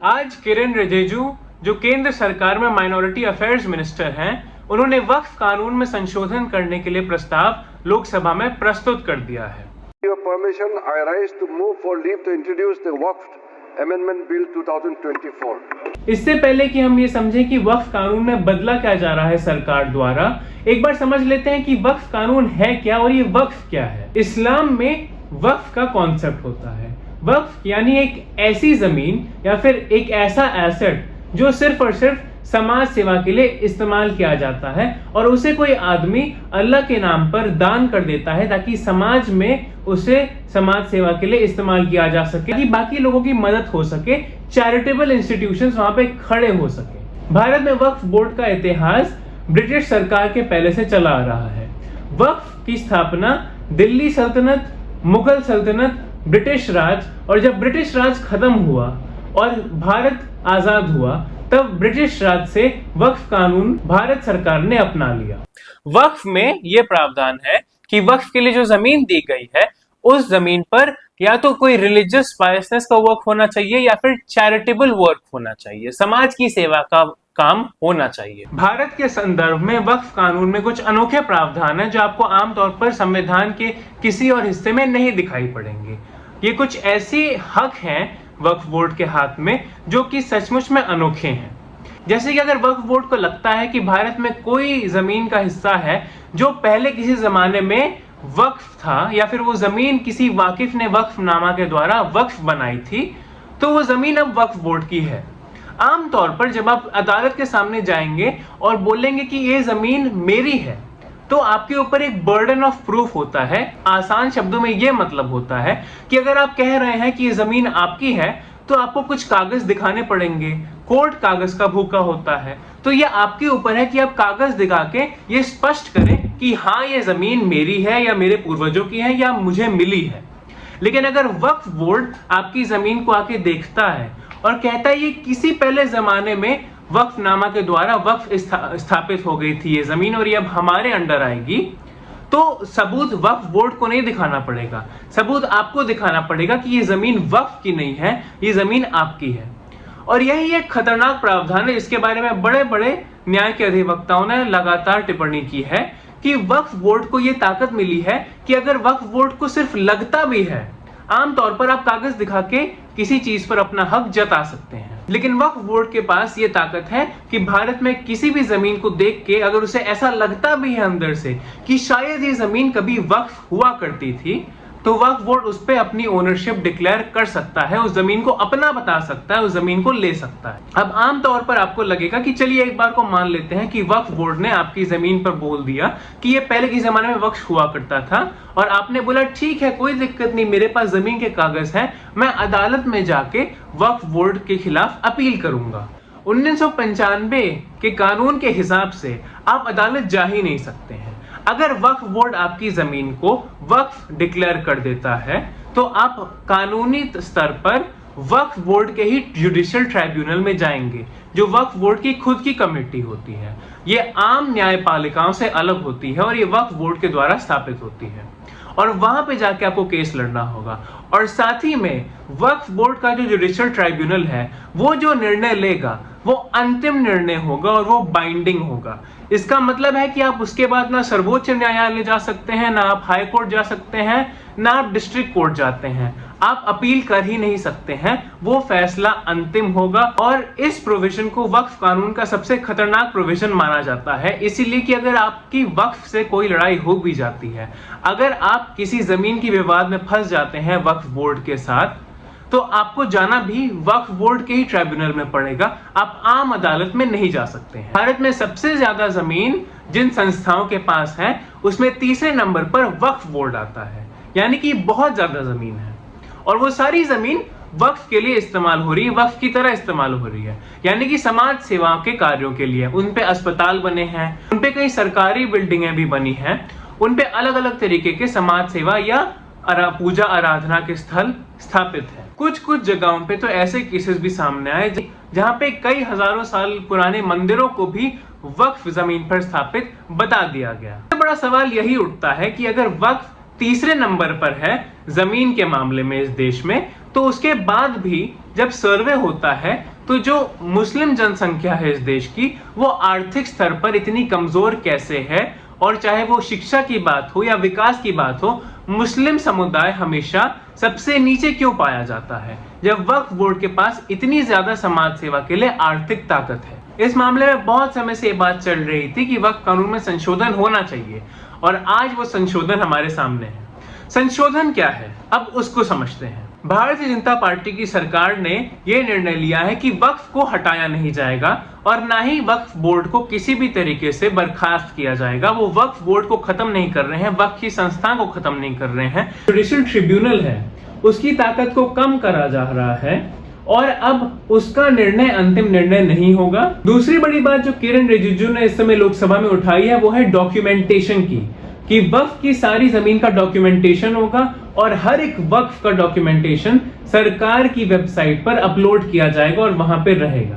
आज किरेन रिजिजू जो केंद्र सरकार में माइनॉरिटी अफेयर्स मिनिस्टर हैं, उन्होंने वक्फ कानून में संशोधन करने के लिए प्रस्ताव लोकसभा में प्रस्तुत कर दिया है। Your permission, I rise to move for leave to introduce the Waqf Amendment Bill 2024. इससे पहले कि हम ये समझें कि वक्फ कानून में बदला क्या जा रहा है सरकार द्वारा, एक बार समझ लेते हैं कि वक्फ कानून है क्या और ये वक्फ क्या है। इस्लाम में वक्फ का कॉन्सेप्ट होता है। वक्फ यानी एक ऐसी जमीन या फिर एक ऐसा एसेट जो सिर्फ और सिर्फ समाज सेवा के लिए इस्तेमाल किया जाता है और उसे कोई आदमी अल्लाह के नाम पर दान कर देता है ताकि समाज में उसे समाज सेवा के लिए इस्तेमाल किया जा सके, ताकि बाकी लोगों की मदद हो सके, चैरिटेबल इंस्टीट्यूशंस वहां पे खड़े हो सके। भारत में वक्फ बोर्ड का इतिहास ब्रिटिश सरकार के पहले से चला आ रहा है। वक्फ की स्थापना दिल्ली सल्तनत, मुगल सल्तनत, ब्रिटिश राज, और जब ब्रिटिश राज खत्म हुआ और भारत आजाद हुआ तब ब्रिटिश राज से वक्फ कानून भारत सरकार ने अपना लिया। वक्फ में यह प्रावधान है कि वक्फ के लिए जो जमीन दी गई है उस जमीन पर या तो कोई रिलीजियस पायसनेस का वर्क होना चाहिए या फिर चैरिटेबल वर्क होना चाहिए, समाज की सेवा का काम होना चाहिए। भारत के संदर्भ में वक्फ कानून में कुछ अनोखे प्रावधान है जो आपको आमतौर पर संविधान के किसी और हिस्से में नहीं दिखाई पड़ेंगे। ये कुछ ऐसे हक हैं वक्फ बोर्ड के हाथ में जो कि सचमुच में अनोखे हैं। जैसे कि अगर वक्फ बोर्ड को लगता है कि भारत में कोई जमीन का हिस्सा है जो पहले किसी जमाने में वक्फ था या फिर वो जमीन किसी वाकिफ ने वक्फनामा के द्वारा वक्फ बनाई थी, तो वो जमीन अब वक्फ बोर्ड की है। आमतौर पर जब आप अदालत के सामने जाएंगे और बोलेंगे कि ये जमीन मेरी है, तो आपके ऊपर एक बर्डन ऑफ प्रूफ होता है। आसान शब्दों में यह मतलब होता है कि अगर आप कह रहे हैं कि ये जमीन आपकी है तो आपको कुछ कागज दिखाने पड़ेंगे। कोर्ट कागज का भूखा होता है, तो ये आपके ऊपर है कि आप कागज दिखा के ये स्पष्ट करें कि हाँ, ये जमीन मेरी है या मेरे पूर्वजों की है या मुझे मिली है। लेकिन अगर वक्फ बोर्ड आपकी जमीन को आके देखता है और कहता है ये किसी पहले जमाने में वक्फनामा के द्वारा वक्फ स्थापित हो गई थी ये जमीन और ये अब हमारे अंडर आएगी, तो सबूत वक्फ बोर्ड को नहीं दिखाना पड़ेगा, सबूत आपको दिखाना पड़ेगा कि ये जमीन वक्फ की नहीं है, ये जमीन आपकी है। और यही एक खतरनाक प्रावधान है जिसके बारे में बड़े बड़े न्याय के अधिवक्ताओं ने लगातार टिप्पणी की है कि वक्फ बोर्ड को यह ताकत मिली है कि अगर वक्फ बोर्ड को सिर्फ लगता भी है, आमतौर पर आप कागज दिखा के किसी चीज पर अपना हक जता सकते हैं, लेकिन वक्फ बोर्ड के पास ये ताकत है कि भारत में किसी भी जमीन को देख के अगर उसे ऐसा लगता भी है अंदर से कि शायद ये जमीन कभी वक्फ हुआ करती थी, तो वक्फ बोर्ड उस पर अपनी ओनरशिप डिक्लेयर कर सकता है, उस जमीन को अपना बता सकता है, उस जमीन को ले सकता है। अब आमतौर पर आपको लगेगा कि चलिए एक बार को मान लेते हैं कि वक्फ बोर्ड ने आपकी जमीन पर बोल दिया कि ये पहले के जमाने में वक्फ हुआ करता था और आपने बोला ठीक है, कोई दिक्कत नहीं, मेरे पास जमीन के कागज हैं, मैं अदालत में जाके वक्फ बोर्ड के खिलाफ अपील करूंगा। 1995 के कानून के हिसाब से आप अदालत जा ही नहीं सकते हैं। अगर वक्फ बोर्ड आपकी जमीन को वक्फ डिक्लेयर कर देता है तो आप कानूनी स्तर पर वक्फ बोर्ड के ही जुडिशियल ट्राइब्यूनल में जाएंगे, जो वक्फ बोर्ड की खुद की कमेटी होती है। ये आम न्यायपालिकाओं से अलग होती है और ये वक्फ बोर्ड के द्वारा स्थापित होती है और वहां पे जाके आपको केस लड़ना होगा। और साथ ही में वक्फ बोर्ड का जो जुडिशियल ट्राइब्यूनल है वो जो निर्णय लेगा वो अंतिम निर्णय होगा और वो बाइंडिंग होगा। इसका मतलब है कि आप उसके बाद ना सर्वोच्च न्यायालय जा सकते हैं, ना आप हाई कोर्ट जा सकते हैं, ना आप डिस्ट्रिक्ट कोर्ट जाते हैं, आप अपील कर ही नहीं सकते हैं, वो फैसला अंतिम होगा। और इस प्रोविजन को वक्फ कानून का सबसे खतरनाक प्रोविजन माना जाता है, इसीलिए कि अगर आपकी वक्फ से कोई लड़ाई हो भी जाती है, अगर आप किसी जमीन की विवाद में फंस जाते हैं वक्फ बोर्ड के साथ, तो आपको जाना भी वक्फ बोर्ड के ही ट्राइब्यूनल में पड़ेगा, आप आम अदालत में नहीं जा सकते हैं। भारत में सबसे ज्यादा जमीन जिन संस्थाओं के पास है उसमें तीसरे नंबर पर वक्फ बोर्ड आता है, यानी कि बहुत ज्यादा जमीन है और वो सारी जमीन वक्फ के लिए इस्तेमाल हो रही है, वक्फ की तरह इस्तेमाल हो रही है, यानी कि समाज सेवाओं के कार्यों के लिए। उन पे अस्पताल बने हैं, उन पे कई सरकारी बिल्डिंगें भी बनी हैं, उन पे अलग अलग तरीके के समाज सेवा या पूजा आराधना के स्थल स्थापित है। कुछ जगहों पे तो ऐसे केसेस भी सामने आए जहां पे कई हजारों साल पुराने मंदिरों को भी वक्फ जमीन पर स्थापित बता दिया गया। बड़ा सवाल यही उठता है कि अगर वक्फ तीसरे नंबर पर है जमीन के मामले में इस देश में, तो उसके बाद भी जब सर्वे होता है तो जो मुस्लिम जनसंख्या है इस देश की, वो आर्थिक स्तर पर इतनी कमजोर कैसे है, और चाहे वो शिक्षा की बात हो या विकास की बात हो, मुस्लिम समुदाय हमेशा सबसे नीचे क्यों पाया जाता है, जब वक्फ बोर्ड के पास इतनी ज्यादा समाज सेवा के लिए आर्थिक ताकत है। इस मामले में बहुत समय से ये बात चल रही थी कि वक्फ कानून में संशोधन होना चाहिए, और आज वो संशोधन हमारे सामने है। संशोधन क्या है, अब उसको समझते हैं। भारतीय जनता पार्टी की सरकार ने यह निर्णय लिया है कि वक्फ को हटाया नहीं जाएगा और ना ही वक्फ बोर्ड को किसी भी तरीके से बर्खास्त किया जाएगा। वो वक्फ बोर्ड को खत्म नहीं कर रहे हैं, वक्फ की संस्था को खत्म नहीं कर रहे हैं। जुडिशियल ट्रिब्यूनल है, उसकी ताकत को कम करा जा रहा है और अब उसका निर्णय अंतिम निर्णय नहीं होगा। दूसरी बड़ी बात जो किरण रिजिजू ने इस समय लोकसभा में उठाई है, वो है डॉक्यूमेंटेशन की, कि वक्फ की सारी जमीन का डॉक्यूमेंटेशन होगा और हर एक वक्फ का डॉक्यूमेंटेशन सरकार की वेबसाइट पर अपलोड किया जाएगा और वहां पे रहेगा।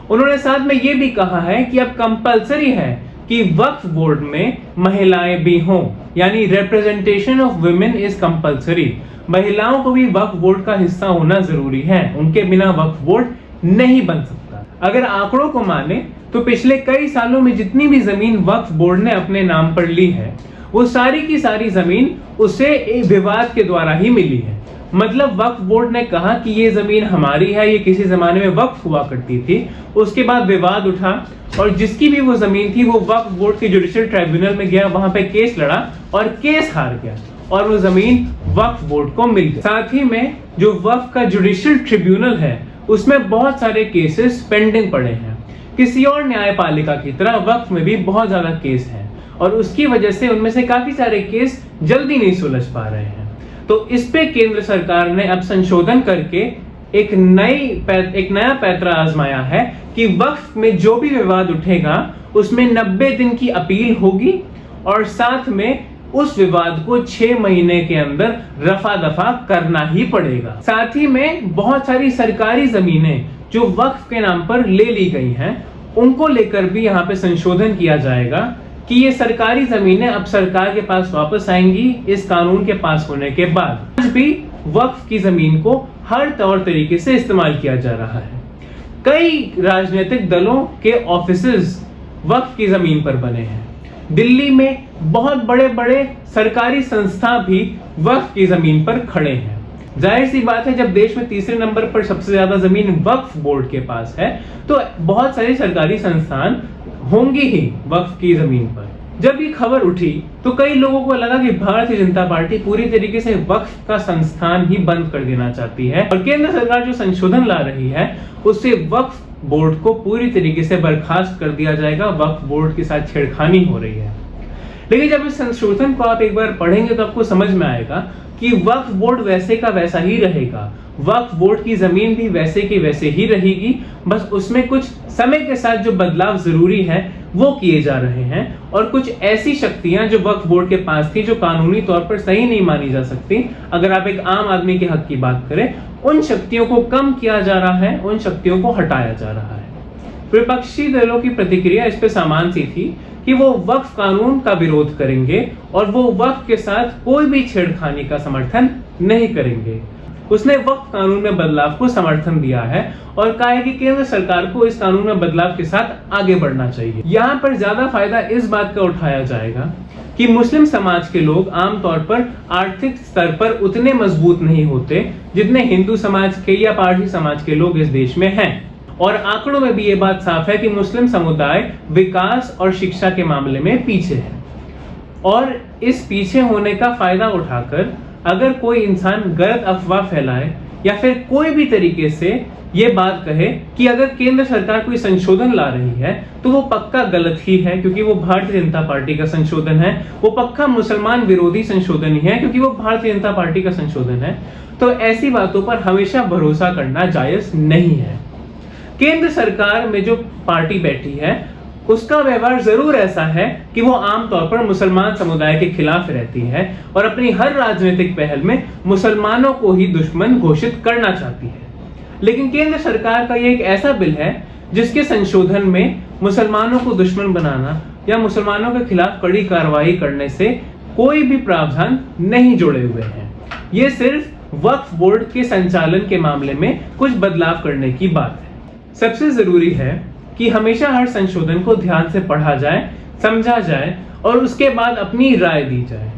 उन्होंने साथ में यह भी कहा है कि अब कंपलसरी है कि वक्फ बोर्ड में महिलाएं भी हों, यानी representation of women is compulsory. महिलाओं को भी वक्फ बोर्ड का हिस्सा होना जरूरी है, उनके बिना वक्फ बोर्ड नहीं बन सकता। अगर आंकड़ों को माने तो पिछले कई सालों में जितनी भी जमीन वक्फ बोर्ड ने अपने नाम पर ली है, वो सारी की सारी जमीन उसे एक विवाद के द्वारा ही मिली है। मतलब वक्फ बोर्ड ने कहा कि ये जमीन हमारी है, ये किसी जमाने में वक्फ हुआ करती थी, उसके बाद विवाद उठा और जिसकी भी वो जमीन थी वो वक्फ बोर्ड के जुडिशियल ट्राइब्यूनल में गया, वहां पे केस लड़ा और केस हार गया और वो जमीन वक्फ बोर्ड को मिल गई। साथ ही में जो वक्फ का जुडिशियल ट्रिब्यूनल है उसमें बहुत सारे केसेस पेंडिंग पड़े हैं। किसी और न्यायपालिका की तरह वक्फ में भी बहुत ज्यादा केस हैं और उसकी वजह से उनमें से काफी सारे केस जल्दी नहीं सुलझ पा रहे हैं। तो इस पे केंद्र सरकार ने अब संशोधन करके एक नया पैंतरा आजमाया है कि वक्फ में जो भी विवाद उठेगा उसमें 90 दिन की अपील होगी और साथ में उस विवाद को 6 महीने के अंदर रफा दफा करना ही पड़ेगा। साथ ही में बहुत सारी सरकारी जमीनें जो वक्फ के नाम पर ले ली गई हैं, उनको लेकर भी यहाँ पे संशोधन किया जाएगा कि ये सरकारी जमीनें अब सरकार के पास वापस आएंगी इस कानून के पास होने के बाद। आज भी वक्फ की जमीन को हर तौर तरीके से इस्तेमाल किया जा रहा है। कई राजनीतिक दलों के ऑफिसेज वक्फ की जमीन पर बने हैं। दिल्ली में बहुत बड़े बड़े सरकारी संस्था भी वक्फ की जमीन पर खड़े हैं। जाहिर सी बात है, जब देश में तीसरे नंबर पर सबसे ज्यादा जमीन वक्फ बोर्ड के पास है तो बहुत सारे सरकारी संस्थान होंगे ही वक्फ की जमीन पर। जब ये खबर उठी तो कई लोगों को लगा कि भारतीय जनता पार्टी पूरी तरीके से वक्फ का संस्थान ही बंद कर देना चाहती है और केंद्र सरकार जो संशोधन ला रही है उससे वक्फ बोर्ड को पूरी तरीके से बर्खास्त कर दिया जाएगा। वक्फ बोर्ड के साथ छेड़खानी हो रही है। लेकिन जब इस संशोधन को आप एक बार पढ़ेंगे तो आपको समझ में आएगा कि वक्फ बोर्ड वैसे का वैसा ही रहेगा। वक्फ बोर्ड की जमीन भी वैसे की वैसे ही रहेगी, बस उसमें कुछ समय के साथ जो बदलाव जरूरी है वो किए जा रहे हैं और कुछ ऐसी शक्तियां जो वक्फ बोर्ड के पास थी जो कानूनी तौर पर सही नहीं मानी जा सकती, अगर आप एक आम आदमी के हक की बात करें, उन शक्तियों को कम किया जा रहा है, उन शक्तियों को हटाया जा रहा है। विपक्षी दलों की प्रतिक्रिया इस पे सामान सी थी कि वो वक्फ कानून का विरोध करेंगे और वो वक्फ के साथ कोई भी छेड़खानी का समर्थन नहीं करेंगे। उसने वक्फ कानून में बदलाव को समर्थन दिया है और कहा है कि केंद्र सरकार को इस कानून में बदलाव के साथ आगे बढ़ना चाहिए। यहाँ पर ज्यादा फायदा इस बात का उठाया जाएगा कि मुस्लिम समाज के लोग आमतौर पर आर्थिक स्तर पर उतने मजबूत नहीं होते जितने हिंदू समाज के या पारसी समाज के लोग इस देश में हैं। और आंकड़ों में भी ये बात साफ है कि मुस्लिम समुदाय विकास और शिक्षा के मामले में पीछे है। और इस पीछे होने का फायदा उठाकर अगर कोई इंसान गलत अफवाह फैलाए या फिर कोई भी तरीके से ये बात कहे कि अगर केंद्र सरकार कोई संशोधन ला रही है तो वो पक्का गलत ही है क्योंकि वो भारतीय जनता पार्टी का संशोधन है, वो पक्का मुसलमान विरोधी संशोधन ही है क्योंकि वो भारतीय जनता पार्टी का संशोधन है, तो ऐसी बातों पर हमेशा भरोसा करना जायज नहीं है। केंद्र सरकार में जो पार्टी बैठी है उसका व्यवहार जरूर ऐसा है कि वो आमतौर पर मुसलमान समुदाय के खिलाफ रहती है और अपनी हर राजनीतिक पहल में मुसलमानों को ही दुश्मन घोषित करना चाहती है। लेकिन केंद्र सरकार का ये एक ऐसा बिल है जिसके संशोधन में मुसलमानों को दुश्मन बनाना या मुसलमानों के खिलाफ कड़ी कार्रवाई करने से कोई भी प्रावधान नहीं जुड़े हुए हैं। ये सिर्फ वक्फ बोर्ड के संचालन के मामले में कुछ बदलाव करने की बात है। सबसे जरूरी है कि हमेशा हर संशोधन को ध्यान से पढ़ा जाए, समझा जाए और उसके बाद अपनी राय दी जाए।